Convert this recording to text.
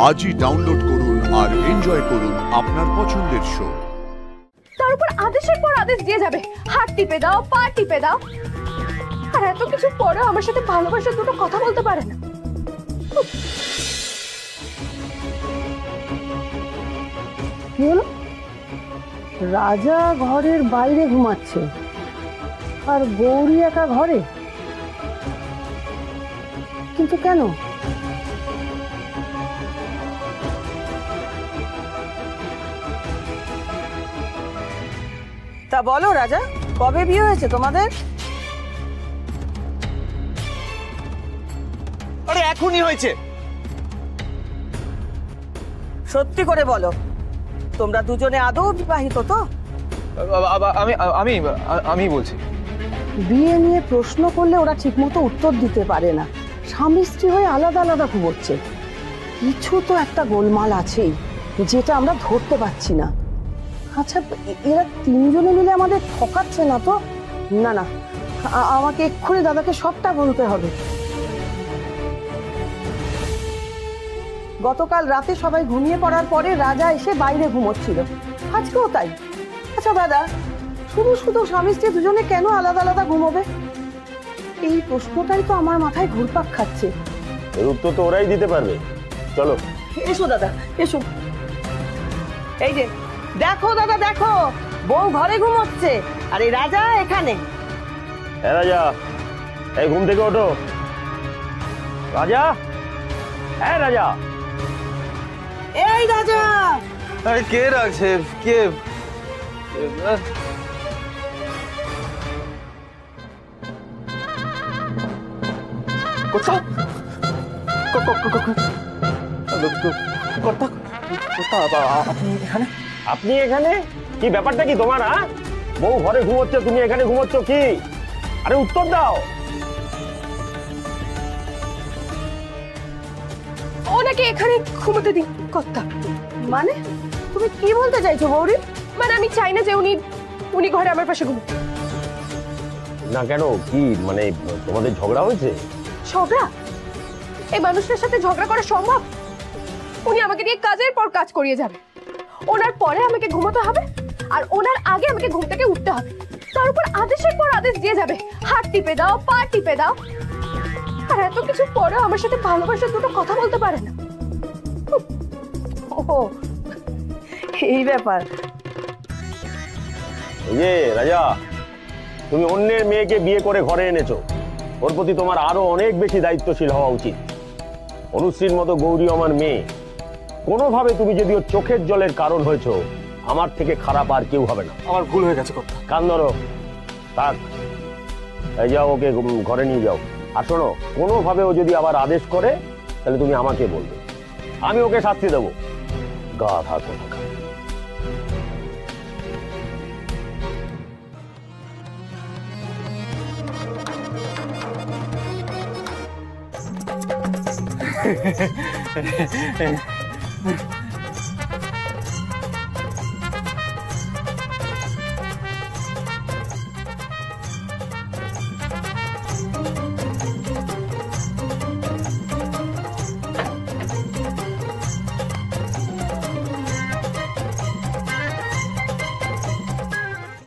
আজই ডাউনলোড করুন আর এনজয় করুন আপনার পছন্দের শো। তার উপর আদেশের পর আদেশ দিয়ে যাবে, হাত টিপে দাও, পা টিপে দাও, আর এত কিছু পরে আমার সাথে ভালোবাসার দুটো কথা বলতে পারে না। কি হলো? রাজা ঘরের বাইরে ঘুমাচ্ছে আর গৌরী একা ঘরে, কিন্তু কেন? তা বলো রাজা, কবে বিয়ে হয়েছে তোমাদের? আরে এখনই হয়েছে। সত্যি করে বলো, তোমরা দুজনে আদৌ বিবাহিত তো? আমি আমি আমি বলছি। বিয়ে নিয়ে প্রশ্ন করলে ওরা ঠিকমতো উত্তর দিতে পারে না, স্বামী স্ত্রী হয়ে আলাদা আলাদা ঘুমোচ্ছে। কিছু তো একটা গোলমাল আছেই, যেটা আমরা ধরতে পারছি না। আচ্ছা, এরা তিনজনে মিলে আমাদের ঠকাচ্ছে না তো? না না, আমাকে এক্ষুনি দাদাকে সবটা বলতে হবে। গতকাল রাতে সবাই ঘুমিয়ে পড়ার পরে রাজা এসে বাইরে ঘুমোচ্ছিল, আজকেও তাই। আচ্ছা দাদা, শুধু শুধু স্বামী স্ত্রী দুজনে কেন আলাদা আলাদা ঘুমোবে? এই প্রশ্নটাই তো আমার মাথায় ঘুরপাক খাচ্ছে। এর উত্তর তো ওরাই দিতে পারবে। চলো এসো দাদা, এসো। এই যে দেখো দাদা, দেখো বউ ঘরে ঘুমোচ্ছে আর এই রাজা এখানে। হ্যাঁ রাজা, এই ঘুম থেকে ওঠো। রাজা, হ্যাঁ রাজা। এই রাজা, আরে কে রাখছে? কে? কোথাও আপনি এখানে? আপনি এখানে? কি ব্যাপারটা কি তোমার? হ্যাঁ, বউ ঘরে ঘুমোচ্ছে, তুমি এখানে ঘুমোচ্ছ কি? আরে উত্তর দাও। ওনাকে এখানে ঘুমোতে দিন কর্তা। মানে তুমি কি বলতে চাইছো গৌরী? মানে আমি চাই না যে উনি ঘরে আমার পাশে ঘুমোক। না কেন, কি মানে তোমাদের ঝগড়া হয়েছে? ঝগড়া? এই মানুষটার সাথে ঝগড়া করা সম্ভব? উনি আমাকে দিয়ে কাজের পর কাজ করিয়ে যাবে, ওনার পরে আমাকে ঘুমোতে হবে, আর ওনার আগে আমাকে ঘুম থেকে উঠতে হবে। তার উপর আদেশের পর আদেশ দিয়ে যাবে, হাত টিপে দাও, পা টিপে দাও, আর এত কিছু পরে আমার সাথে ভালোবাসার দুটো কথা বলতে পারে না। ও, এই ব্যাপার। এই যে রাজা, তুমি অন্যের মেয়েকে বিয়ে করে ঘরে এনেছো, ওর প্রতি তোমার আরো অনেক বেশি দায়িত্বশীল হওয়া উচিত। অনুশ্রীর মতো গৌরী আমার মেয়ে, কোনোভাবে তুমি যদি ওর চোখের জলের কারণ হয়েছো, আমার থেকে খারাপ আর কেউ হবে না। আমার ভুল হয়ে গেছে কর্তা। কান ধরো, থাক। এই যাও, ওকে ঘরে নিয়ে যাও। আর শোনো, কোনোভাবে ও যদি আবার আদেশ করে, তাহলে তুমি আমাকে বলবে, আমি ওকে শাস্তি দেবো। গাধা কোথাকার।